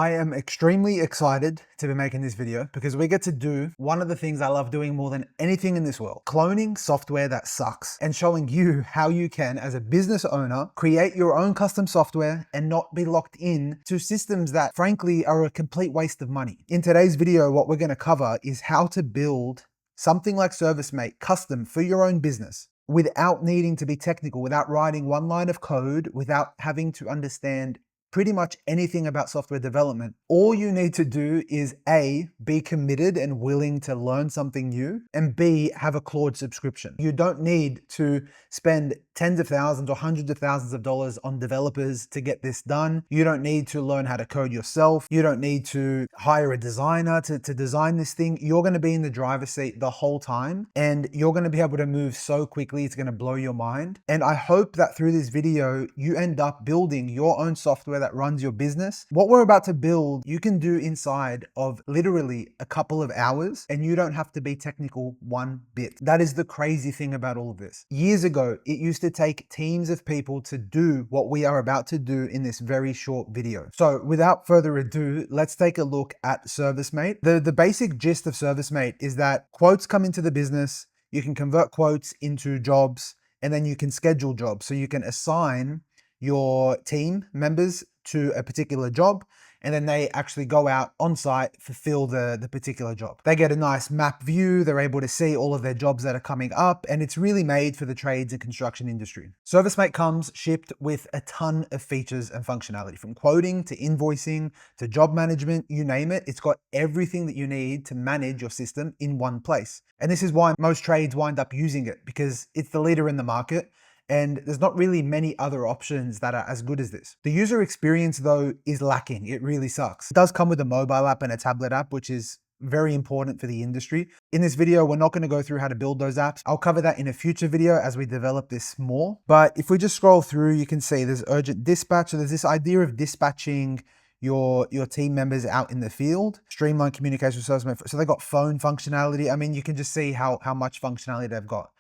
I am extremely excited to be making this video because we get to do one of the things I love doing more than anything in this world: cloning software that sucks and showing you how you can, as a business owner, create your own custom software and not be locked in to systems that frankly are a complete waste of money. In today's video, what we're going to cover is how to build something like ServiceM8 custom for your own business without needing to be technical, without writing one line of code, without having to understand pretty much anything about software development. All you need to do is A, be committed and willing to learn something new, and B, have a Claude subscription. You don't need to spend tens of thousands or hundreds of thousands of dollars on developers to get this done. You don't need to learn how to code yourself. You don't need to hire a designer to design this thing. You're going to be in the driver's seat the whole time, and you're going to be able to move so quickly, it's going to blow your mind. And I hope that through this video, you end up building your own software that runs your business. What we're about to build, you can do inside of literally a couple of hours, and you don't have to be technical one bit. That is the crazy thing about all of this. Years ago, it used to take teams of people to do what we are about to do in this very short video. So without further ado, let's take a look at ServiceM8. The basic gist of ServiceM8 is that quotes come into the business, you can convert quotes into jobs, and then you can schedule jobs. So you can assign your team members to a particular job, and then they actually go out on site, fulfill the particular job. They get a nice map view, they're able to see all of their jobs that are coming up, and it's really made for the trades and construction industry. ServiceM8 comes shipped with a ton of features and functionality, from quoting to invoicing to job management, you name it. It's got everything that you need to manage your system in one place. And this is why most trades wind up using it, because it's the leader in the market. And there's not really many other options that are as good as this. The user experience though is lacking. It really sucks. It does come with a mobile app and a tablet app, which is very important for the industry. In this video, we're not going to go through how to build those apps. I'll cover that in a future video as we develop this more. But if we just scroll through, you can see there's urgent dispatch. So there's this idea of dispatching your team members out in the field, streamline communication with ServiceM8. So they've got phone functionality. I mean, you can just see how much functionality they've got.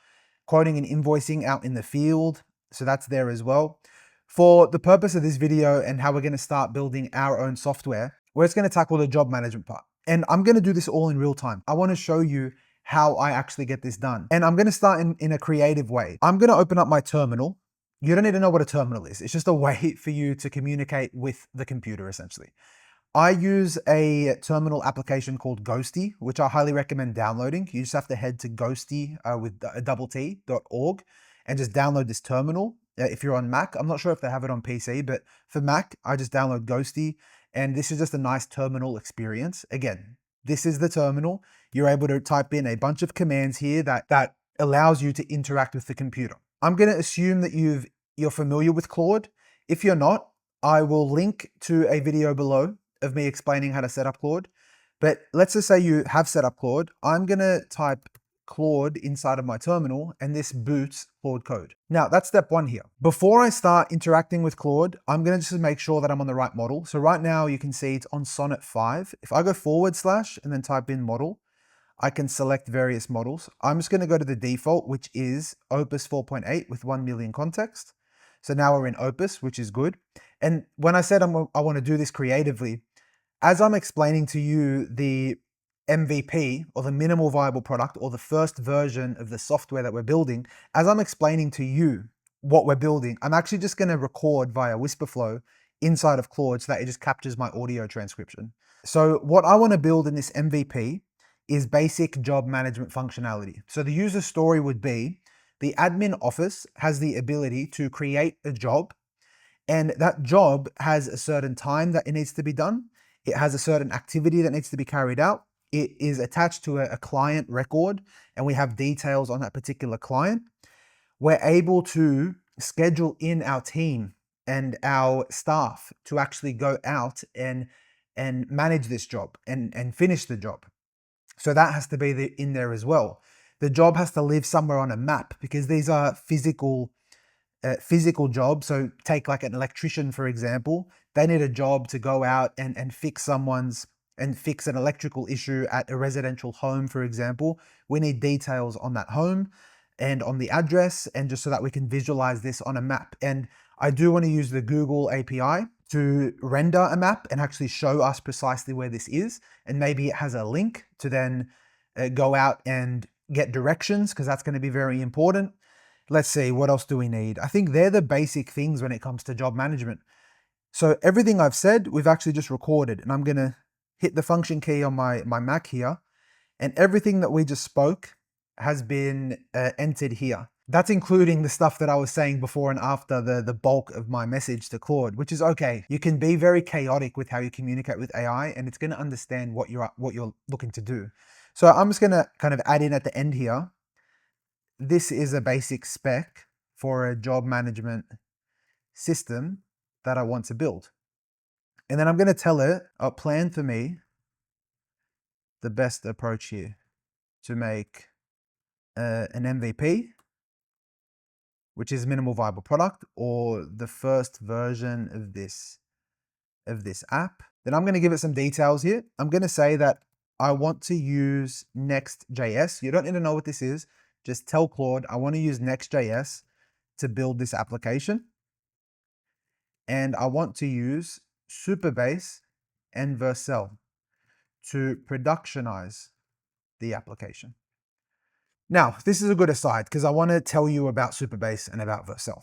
Quoting and invoicing out in the field, so that's there as well. For the purpose of this video and how we're going to start building our own software, we're just going to tackle the job management part. And I'm going to do this all in real time. I want to show you how I actually get this done. And I'm going to start in a creative way. I'm going to open up my terminal. You don't need to know what a terminal is. It's just a way for you to communicate with the computer, essentially. I use a terminal application called Ghosty, which I highly recommend downloading. You just have to head to ghosty with a double T.org and just download this terminal. If you're on Mac, I'm not sure if they have it on PC, but for Mac, I just download Ghosty, and this is just a nice terminal experience. Again, this is the terminal. You're able to type in a bunch of commands here that allows you to interact with the computer. I'm going to assume that you're familiar with Claude. If you're not, I will link to a video below of me explaining how to set up Claude. But let's just say you have set up Claude. I'm going to type Claude inside of my terminal, and this boots Claude Code. Now that's step one here. Before I start interacting with Claude, I'm going to just make sure that I'm on the right model. So right now you can see it's on Sonnet 5. If I go / and then type in model, I can select various models. I'm just going to go to the default, which is Opus 4.8 with 1 million context. So now we're in Opus, which is good. And when I said I want to do this creatively, as I'm explaining to you the MVP, or the minimal viable product, or the first version of the software that we're building, as I'm explaining to you what we're building, I'm actually just going to record via Whisperflow inside of Claude so that it just captures my audio transcription. So what I want to build in this MVP is basic job management functionality. So the user story would be, the admin office has the ability to create a job, and that job has a certain time that it needs to be done. It has a certain activity that needs to be carried out. It is attached to a client record, and we have details on that particular client. We're able to schedule in our team and our staff to actually go out and manage this job and finish the job. So that has to be in there as well. The job has to live somewhere on a map, because these are physical job. So take like an electrician, for example. They need a job to go out and fix fix an electrical issue at a residential home, for example. We need details on that home and on the address, and just so that we can visualize this on a map. And I do want to use the Google API to render a map and actually show us precisely where this is. And maybe it has a link to then go out and get directions, because that's going to be very important. Let's see, what else do we need? I think they're the basic things when it comes to job management. So everything I've said, we've actually just recorded, and I'm going to hit the function key on my Mac here. And everything that we just spoke has been entered here. That's including the stuff that I was saying before and after the bulk of my message to Claude, which is okay. You can be very chaotic with how you communicate with AI, and it's going to understand what you're looking to do. So I'm just going to kind of add in at the end here. This is a basic spec for a job management system that I want to build. And then I'm going to tell it, plan for me the best approach here to make an MVP, which is minimal viable product, or the first version of this app. Then I'm going to give it some details here. I'm going to say that I want to use Next.js. You don't need to know what this is. Just tell Claude, I want to use Next.js to build this application. And I want to use Supabase and Vercel to productionize the application. Now, this is a good aside because I want to tell you about Supabase and about Vercel.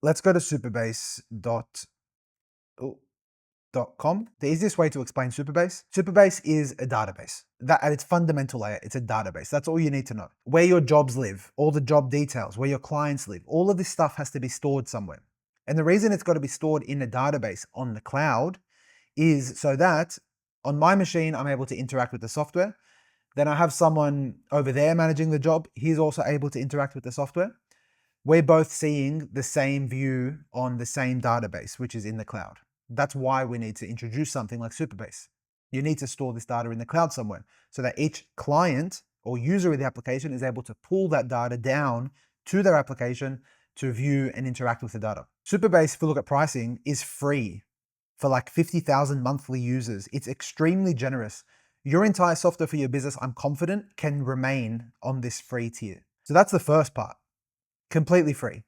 Let's go to supabase.com. The easiest way to explain Supabase. Supabase is a database. That at its fundamental layer, it's a database. That's all you need to know. Where your jobs live, all the job details, where your clients live, all of this stuff has to be stored somewhere. And the reason it's got to be stored in a database on the cloud is so that on my machine, I'm able to interact with the software. Then I have someone over there managing the job. He's also able to interact with the software. We're both seeing the same view on the same database, which is in the cloud. That's why we need to introduce something like Supabase. You need to store this data in the cloud somewhere so that each client or user of the application is able to pull that data down to their application to view and interact with the data. Supabase, if we look at pricing, is free for like 50,000 monthly users. It's extremely generous. Your entire software for your business, I'm confident, can remain on this free tier. So that's the first part, completely free.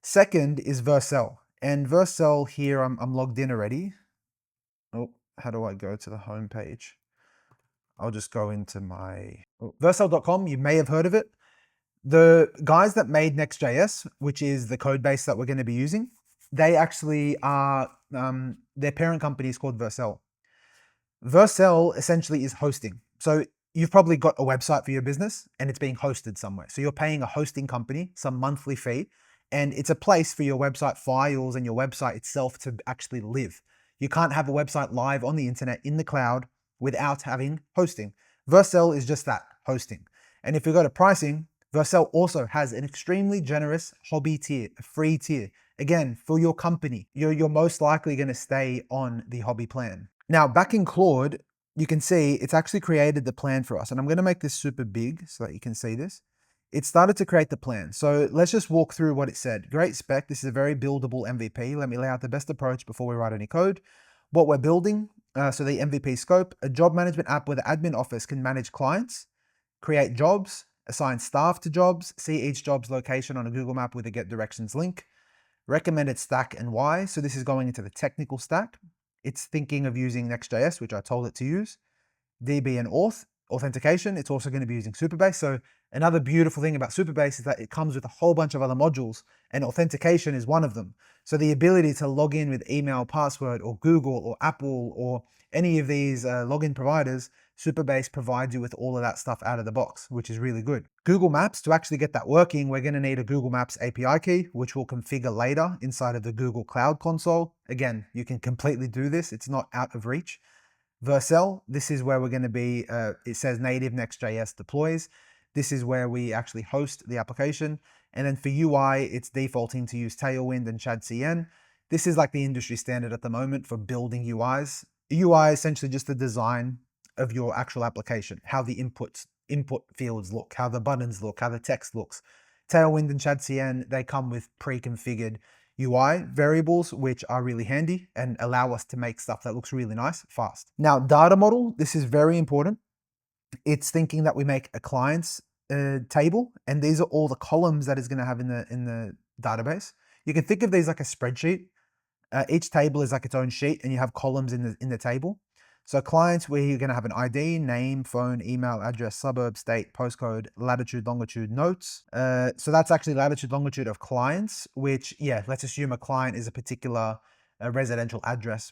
Second is Vercel. And Vercel here, I'm logged in already. Oh, how do I go to the home page? I'll just go into my Vercel.com. You may have heard of it. The guys that made Next.js, which is the code base that we're going to be using, they actually are, their parent company is called Vercel. Vercel essentially is hosting. So you've probably got a website for your business and it's being hosted somewhere. So you're paying a hosting company some monthly fee, and it's a place for your website files and your website itself to actually live. You can't have a website live on the internet in the cloud without having hosting. Vercel is just that, hosting. And if you go to pricing, Vercel also has an extremely generous hobby tier, a free tier. Again, for your company, you're most likely going to stay on the hobby plan. Now, back in Claude, you can see it's actually created the plan for us. And I'm going to make this super big so that you can see this. It started to create the plan. So let's just walk through what it said. Great spec. This is a very buildable MVP. Let me lay out the best approach before we write any code. What we're building, so the MVP scope, a job management app where the admin office can manage clients, create jobs, assign staff to jobs, see each job's location on a Google map with a get directions link, recommended stack and why. So this is going into the technical stack. It's thinking of using Next.js, which I told it to use, DB and authentication. It's also going to be using Supabase. So another beautiful thing about Supabase is that it comes with a whole bunch of other modules, and authentication is one of them. So the ability to log in with email, password, or Google, or Apple, or any of these login providers, Supabase provides you with all of that stuff out of the box, which is really good. Google Maps, to actually get that working, we're going to need a Google Maps API key, which we'll configure later inside of the Google Cloud Console. Again, you can completely do this. It's not out of reach. Vercel, this is where we're going to be, it says native Next.js deploys. This is where we actually host the application. And then for UI, it's defaulting to use Tailwind and ChadCN. This is like the industry standard at the moment for building UIs. UI is essentially just the design of your actual application, how the input fields look, how the buttons look, how the text looks. Tailwind and ChadCN, they come with pre-configured UI variables, which are really handy and allow us to make stuff that looks really nice fast. Now, data model, this is very important. It's thinking that we make a client's table, and these are all the columns that it's going to have in the database. You can think of these like a spreadsheet. Each table is like its own sheet and you have columns in the table. So clients, where you're going to have an ID, name, phone, email, address, suburb, state, postcode, latitude, longitude, notes. So that's actually latitude, longitude of clients, which, yeah, let's assume a client is a particular residential address.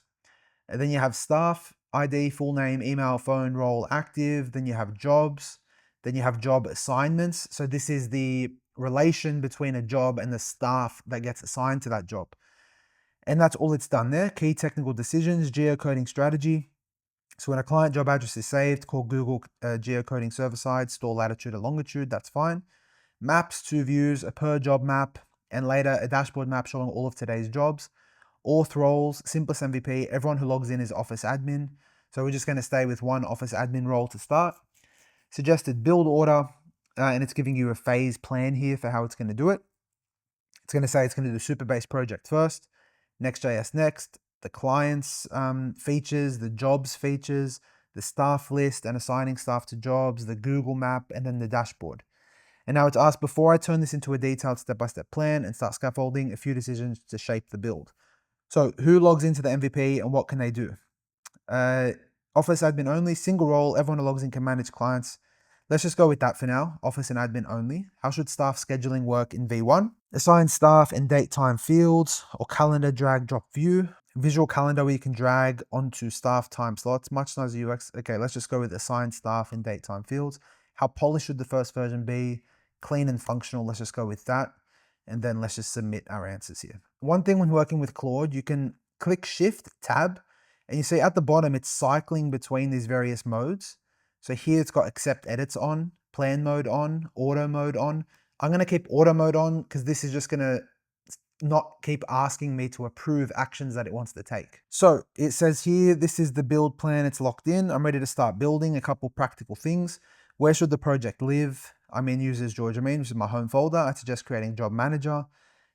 And then you have staff, ID, full name, email, phone, role, active. Then you have jobs. Then you have job assignments. So this is the relation between a job and the staff that gets assigned to that job. And that's all it's done there. Key technical decisions, geocoding strategy. So when a client job address is saved, call Google geocoding server side, store latitude and longitude, that's fine. Maps, 2 views, a per job map, and later a dashboard map showing all of today's jobs. Auth roles, simplest MVP, everyone who logs in is office admin. So we're just going to stay with one office admin role to start. Suggested build order, and it's giving you a phase plan here for how it's going to do it. It's going to say it's going to do the Supabase project first, Next.js next, the clients features, the jobs features, the staff list and assigning staff to jobs, the Google map, and then the dashboard. And now it's asked, before I turn this into a detailed step-by-step plan and start scaffolding, a few decisions to shape the build. So who logs into the MVP and what can they do? Office admin only, single role, everyone who logs in can manage clients. Let's just go with that for now, office and admin only. How should staff scheduling work in V1? Assign staff and date time fields or calendar drag drop view. Visual calendar where you can drag onto staff time slots, much nicer UX. Okay, let's just go with assign staff and date time fields. How polished should the first version be? Clean and functional, let's just go with that. And then let's just submit our answers here. One thing when working with Claude, you can click Shift, Tab, and you see at the bottom, it's cycling between these various modes. So here it's got accept edits on, plan mode on, auto mode on. I'm going to keep auto mode on because this is just going to not keep asking me to approve actions that it wants to take. So it says here, this is the build plan. It's locked in. I'm ready to start building. A couple practical things. Where should the project live? I'm in users Georgia Main, which is my home folder. I suggest creating job manager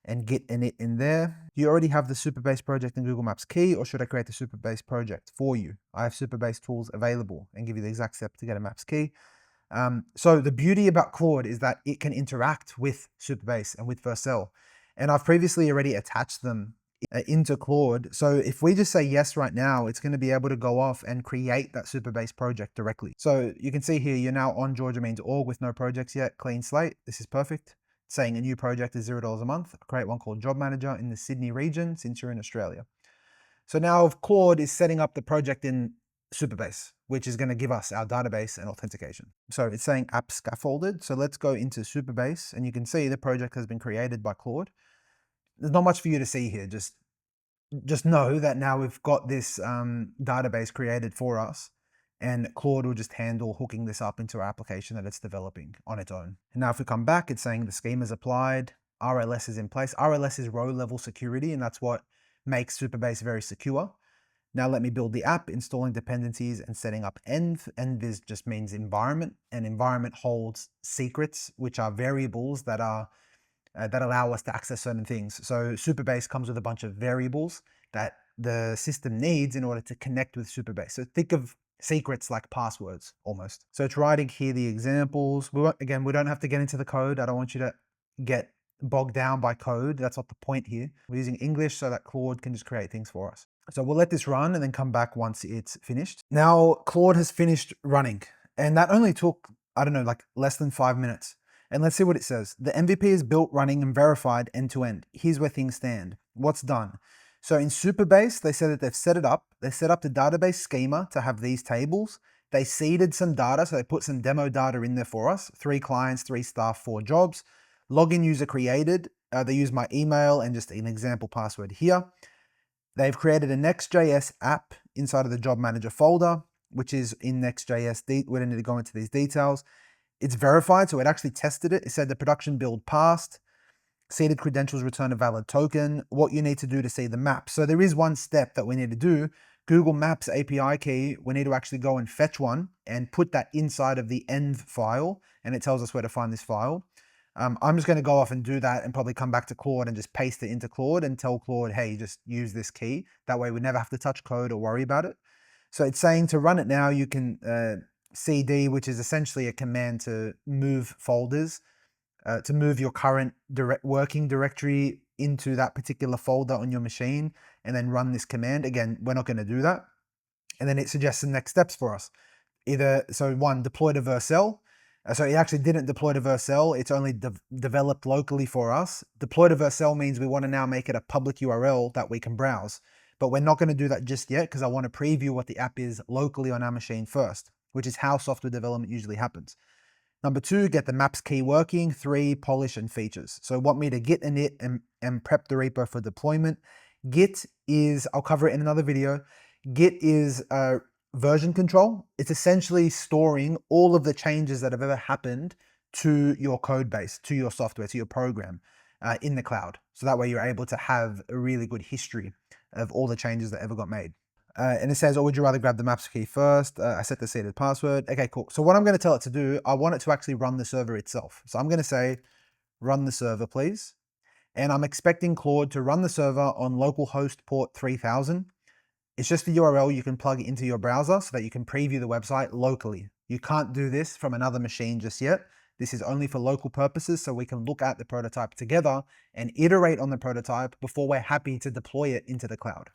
and git init in there. Do you already have the Supabase project in Google Maps key, or should I create the Supabase project for you? I have Supabase tools available and give you the exact step to get a Maps key. So the beauty about Claude is that it can interact with Supabase and with Vercel. And I've previously already attached them into Claude. So if we just say yes right now, it's going to be able to go off and create that Supabase project directly. So you can see here, you're now on georgiamain.org with no projects yet, clean slate. This is perfect. Saying a new project is $0 a month. Create one called Job Manager in the Sydney region since you're in Australia. So now Claude is setting up the project in Supabase, which is going to give us our database and authentication. So it's saying app scaffolded. So let's go into Supabase and you can see the project has been created by Claude. There's not much for you to see here. Just know that now we've got this database created for us, and Claude will just handle hooking this up into our application that it's developing on its own. And now if we come back, it's saying the schema is applied, RLS is in place. RLS is row level security, and that's what makes Supabase very secure. Now let me build the app, installing dependencies and setting up env. Env just means environment, and environment holds secrets, which are variables that are that allow us to access certain things. So Supabase comes with a bunch of variables that the system needs in order to connect with Supabase. So think of secrets like passwords almost. So it's writing here the examples. Again, we don't have to get into the code. I don't want you to get bogged down by code. That's not the point here. We're using English so that Claude can just create things for us. So we'll let this run and then come back once it's finished. Now Claude has finished running, and that only took, I don't know, like less than 5 minutes. And let's see what it says. The MVP is built, running, and verified end to end. Here's where things stand. What's done? So in Supabase, they said that they've set it up. They set up the database schema to have these tables. They seeded some data, so they put some demo data in there for us. 3 clients, 3 staff, 4 jobs. Login user created. They use my email and just an example password here. They've created a Next.js app inside of the Job Manager folder, which is in Next.js. We don't need to go into these details. It's verified, so it actually tested it. It said the production build passed. Seeded credentials return a valid token. What you need to do to see the map. So there is one step that we need to do. Google Maps API key, we need to actually go and fetch one and put that inside of the env file, and it tells us where to find this file. I'm just going to go off and do that and probably come back to Claude and just paste it into Claude and tell Claude, hey, just use this key. That way we never have to touch code or worry about it. So it's saying to run it now, you can CD, which is essentially a command to move folders, to move your current working directory into that particular folder on your machine and then run this command. Again, we're not going to do that. And then it suggests the next steps for us. Either, so one, deploy to Vercel. So it actually didn't deploy to Vercel. It's only developed locally for us. Deploy to Vercel means we want to now make it a public URL that we can browse. But we're not going to do that just yet because I want to preview what the app is locally on our machine first, which is how software development usually happens. Number two, get the maps key working. Three, polish and features. So want me to git init and prep the repo for deployment. Git is, I'll cover it in another video. Git is version control. It's essentially storing all of the changes that have ever happened to your code base, to your software, to your program in the cloud. So that way you're able to have a really good history of all the changes that ever got made. And it says, oh, would you rather grab the maps key first? I set the seeded password. Okay, cool. So what I'm going to tell it to do, I want it to actually run the server itself. So I'm going to say, run the server, please. And I'm expecting Claude to run the server on localhost port 3000. It's just the URL you can plug into your browser so that you can preview the website locally. You can't do this from another machine just yet. This is only for local purposes, so we can look at the prototype together and iterate on the prototype before we're happy to deploy it into the cloud.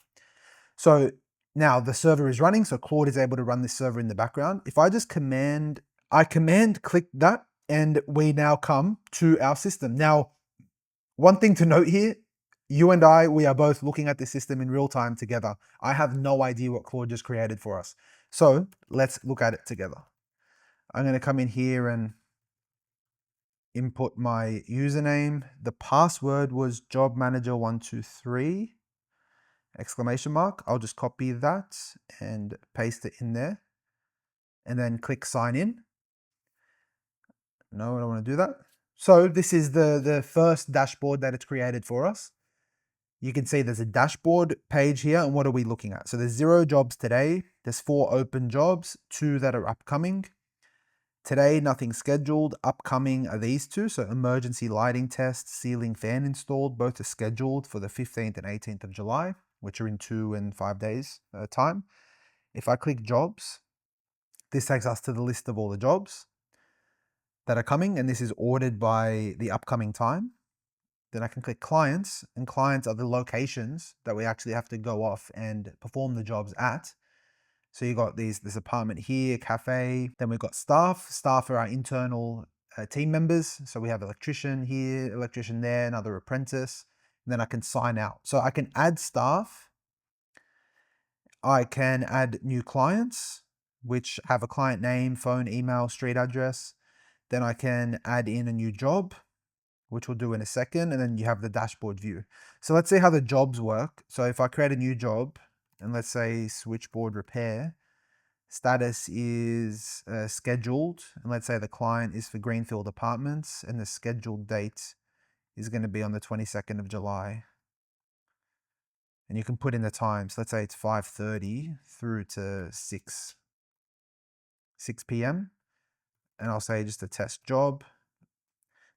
So now the server is running, so Claude is able to run this server in the background. If I just command click that, and we now come to our system. Now, one thing to note here, you and I, we are both looking at this system in real time together. I have no idea what Claude just created for us. So let's look at it together. I'm going to come in here and input my username. The password was jobmanager123 exclamation mark. I'll just copy that and paste it in there and then click sign in. No, I don't want to do that. So this is the first dashboard that it's created for us. You can see there's a dashboard page here, and what are we looking at? So there's 0 jobs today. There's 4 open jobs, 2 that are upcoming. Today, nothing scheduled. Upcoming are these 2. So emergency lighting test, ceiling fan installed. Both are scheduled for the 15th and 18th of July, which are in 2 and 5 days time. If I click jobs, this takes us to the list of all the jobs that are coming, and this is ordered by the upcoming time. Then I can click clients, and clients are the locations that we actually have to go off and perform the jobs at. So you got this apartment here, cafe. Then we've got staff. Staff are our internal team members. So we have electrician here, electrician there, another apprentice. And then I can sign out. So I can add staff. I can add new clients, which have a client name, phone, email, street address. Then I can add in a new job, which we'll do in a second, and then you have the dashboard view. So let's see how the jobs work. So if I create a new job, and let's say switchboard repair, status is scheduled, and let's say the client is for Greenfield Apartments, and the scheduled date is going to be on the 22nd of July. And you can put in the times. Let's say it's 5:30 through to 6 p.m. And I'll say just a test job.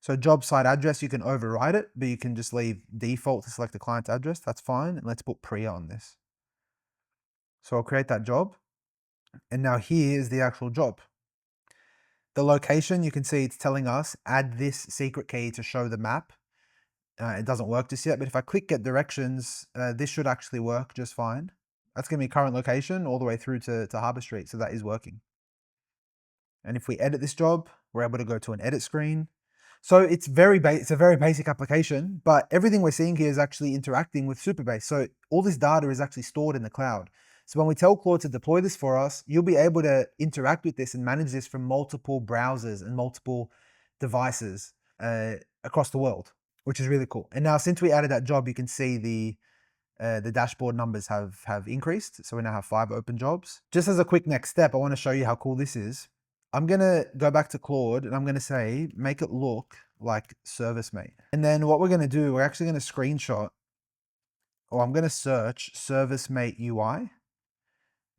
So job site address, you can override it, but you can just leave default to select the client's address. That's fine. And let's put Priya on this. So I'll create that job. And now here is the actual job. The location, you can see it's telling us add this secret key to show the map. It doesn't work just yet, but if I click get directions, this should actually work just fine. That's going to be current location all the way through to Harbour Street. So that is working. And if we edit this job, we're able to go to an edit screen. So it's a very basic application, but everything we're seeing here is actually interacting with Supabase. So all this data is actually stored in the cloud. So when we tell Claude to deploy this for us, you'll be able to interact with this and manage this from multiple browsers and multiple devices across the world, which is really cool. And now since we added that job, you can see the dashboard numbers have increased. So we now have 5 open jobs. Just as a quick next step, I want to show you how cool this is. I'm going to go back to Claude and I'm going to say, make it look like ServiceM8. And then what we're going to do, we're actually going to screenshot, or I'm going to search ServiceM8 UI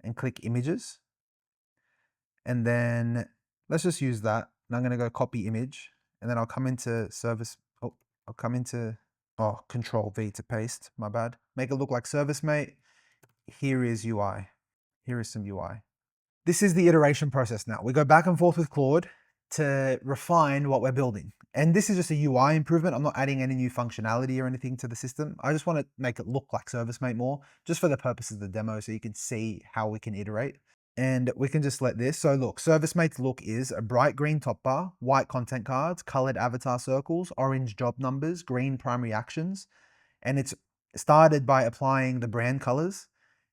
and click images. And then let's just use that. And I'm going to go copy image, and then I'll come into Control V to paste, my bad. Make it look like ServiceM8. Here is UI. Here is some UI. This is the iteration process now. We go back and forth with Claude, to refine what we're building. And this is just a UI improvement. I'm not adding any new functionality or anything to the system. I just want to make it look like ServiceM8 more, just for the purposes of the demo, so you can see how we can iterate. And we can just let this. So look, ServiceMate's look is a bright green top bar, white content cards, colored avatar circles, orange job numbers, green primary actions. And it's started by applying the brand colors.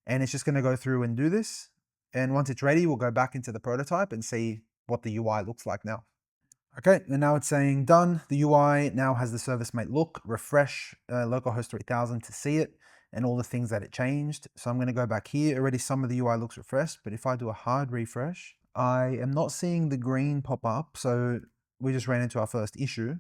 And it's just going to go through and do this. And once it's ready, we'll go back into the prototype and see what the UI looks like now. Okay, and now it's saying done. The UI now has the ServiceMate look. Refresh localhost 3000 to see it and all the things that it changed. So I'm going to go back here. Already some of the UI looks refreshed, but if I do a hard refresh, I am not seeing the green pop up. So we just ran into our first issue,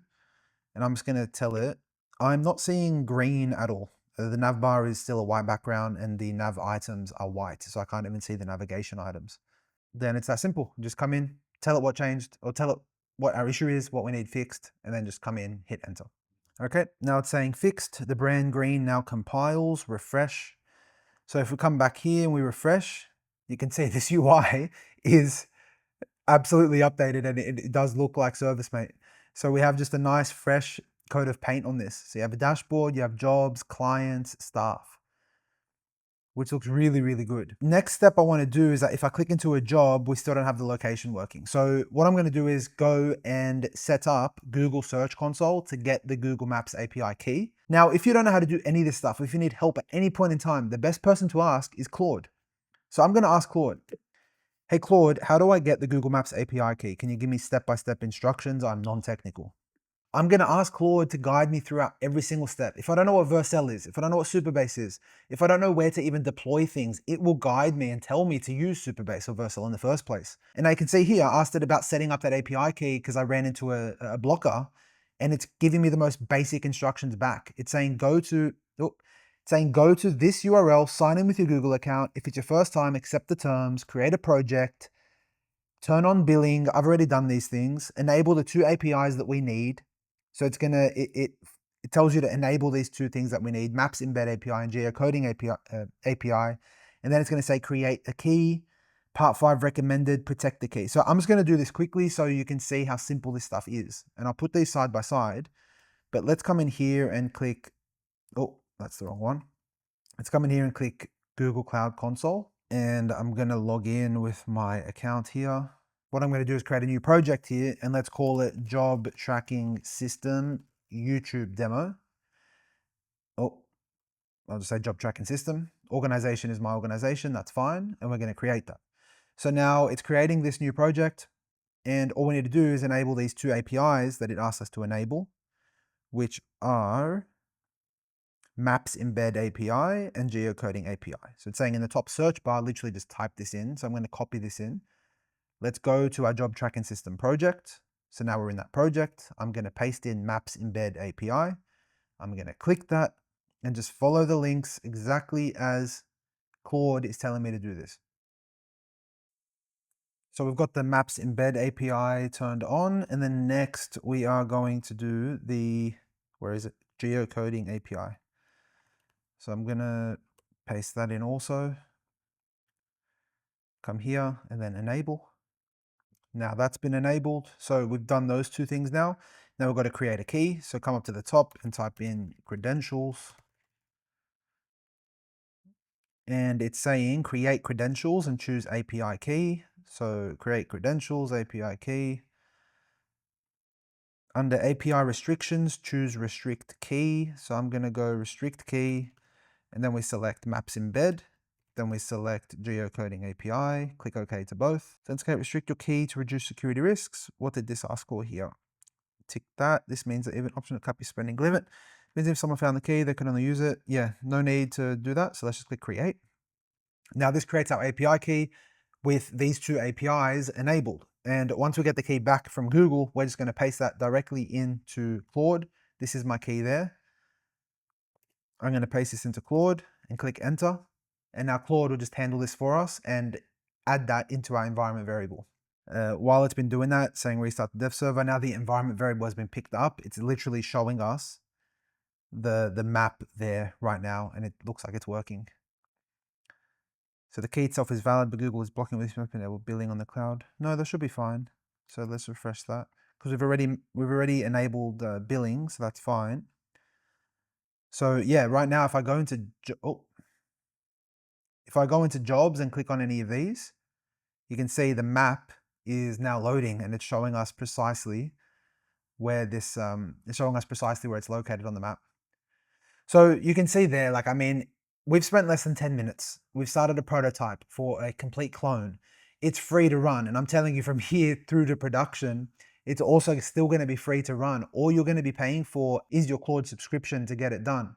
and I'm just going to tell it, I'm not seeing green at all. The nav bar is still a white background and the nav items are white. So I can't even see the navigation items. Then it's that simple. Just come in, tell it what changed, or tell it what our issue is, what we need fixed, and then just come in, hit enter. Okay, now it's saying fixed. The brand green now compiles, refresh. So if we come back here and we refresh, you can see this UI is absolutely updated, and it does look like ServiceMate. So we have just a nice fresh coat of paint on this. So you have a dashboard, you have jobs, clients, staff, which looks really, really good. Next step I want to do is that if I click into a job, we still don't have the location working. So what I'm going to do is go and set up Google Search Console to get the Google Maps API key. Now, if you don't know how to do any of this stuff, if you need help at any point in time, the best person to ask is Claude. So I'm going to ask Claude, hey Claude, how do I get the Google Maps API key? Can you give me step-by-step instructions? I'm non-technical. I'm going to ask Claude to guide me throughout every single step. If I don't know what Vercel is, if I don't know what Supabase is, if I don't know where to even deploy things, it will guide me and tell me to use Supabase or Vercel in the first place. And I can see here, I asked it about setting up that API key because I ran into a blocker, and it's giving me the most basic instructions back. It's saying go to this URL, sign in with your Google account. If it's your first time, accept the terms, create a project, turn on billing. I've already done these things. Enable the 2 APIs that we need. So it's gonna, it tells you to enable these 2 things that we need, Maps Embed API and Geocoding API. And then it's gonna say create a key, part 5 recommended, protect the key. So I'm just gonna do this quickly so you can see how simple this stuff is. And I'll put these side by side, but let's come in here and click, oh, that's the wrong one. Let's come in here and click Google Cloud Console. And I'm gonna log in with my account here. What I'm going to do is create a new project here, and let's call it Job Tracking System YouTube Demo. Oh, I'll just say Job Tracking System. Organization is my organization, that's fine, and we're going to create that. So now it's creating this new project, and all we need to do is enable these 2 APIs that it asks us to enable, which are Maps Embed API and Geocoding API. So it's saying in the top search bar, literally just type this in. So I'm going to copy this in. Let's go to our job tracking system project. So now we're in that project. I'm going to paste in Maps Embed API. I'm going to click that and just follow the links exactly as Claude is telling me to do this. So we've got the Maps Embed API turned on, and then next we are going to do the, where is it? Geocoding API. So I'm going to paste that in also. Come here and then enable. Now that's been enabled. So we've done those 2 things now. Now we've got to create a key. So come up to the top and type in credentials. And it's saying create credentials and choose API key. So create credentials, API key. Under API restrictions, choose restrict key. So I'm going to go restrict key, and then we select Maps Embed. Then we select Geocoding API, click OK to both. Then it's going to restrict your key to reduce security risks. What did this ask for here? Tick that. This means that even option to cap your spending limit. Means if someone found the key, they can only use it. Yeah, no need to do that. So let's just click create. Now this creates our API key with these 2 APIs enabled. And once we get the key back from Google, we're just going to paste that directly into Claude. This is my key there. I'm going to paste this into Claude and click enter. And now Claude will just handle this for us and add that into our environment variable. While it's been doing that, saying restart the dev server, now the environment variable has been picked up. It's literally showing us the map there right now, and it looks like it's working. So the key itself is valid, but Google is blocking this map enable billing on the cloud. No, that should be fine. So let's refresh that because we've already enabled billing, so that's fine. So yeah, right now if I go into if I go into jobs and click on any of these, you can see the map is now loading and it's showing us precisely where this it's showing us precisely where it's located on the map. So you can see there, like, I mean, we've spent less than 10 minutes. We've started a prototype for a complete clone. It's free to run. And I'm telling you, from here through to production, it's also still going to be free to run. All you're going to be paying for is your Claude subscription to get it done.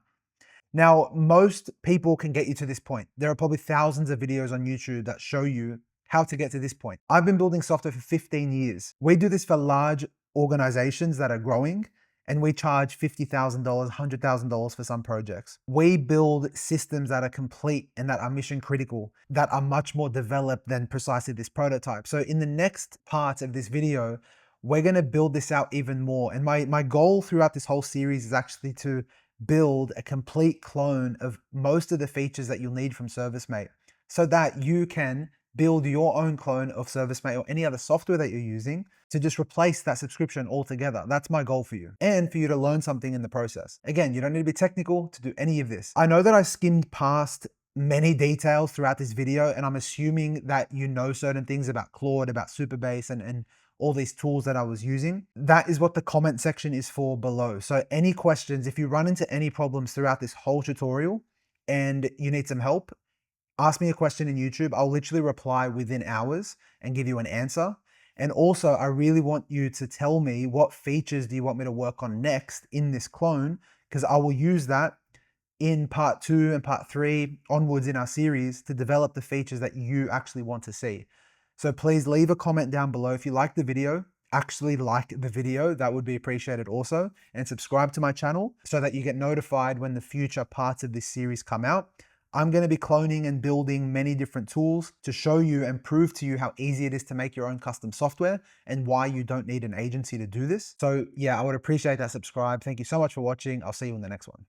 Now, most people can get you to this point. There are probably thousands of videos on YouTube that show you how to get to this point. I've been building software for 15 years. We do this for large organizations that are growing, and we charge $50,000, $100,000 for some projects. We build systems that are complete and that are mission critical, that are much more developed than precisely this prototype. So in the next part of this video, we're going to build this out even more. And my goal throughout this whole series is actually to build a complete clone of most of the features that you'll need from ServiceM8 so that you can build your own clone of ServiceM8 or any other software that you're using to just replace that subscription altogether. That's my goal for you, and for you to learn something in the process. Again, you don't need to be technical to do any of this. I know that I skimmed past many details throughout this video, and I'm assuming that you know certain things about Claude, about Supabase, and all these tools that I was using. That is what the comment section is for below. So any questions, if you run into any problems throughout this whole tutorial and you need some help, ask me a question in YouTube. I'll literally reply within hours and give you an answer. And also, I really want you to tell me what features do you want me to work on next in this clone, because I will use that in part 2 and part 3 onwards in our series to develop the features that you actually want to see. So please leave a comment down below if you like the video. Actually like the video, that would be appreciated also. And subscribe to my channel so that you get notified when the future parts of this series come out. I'm going to be cloning and building many different tools to show you and prove to you how easy it is to make your own custom software and why you don't need an agency to do this. So yeah, I would appreciate that subscribe. Thank you so much for watching. I'll see you in the next one.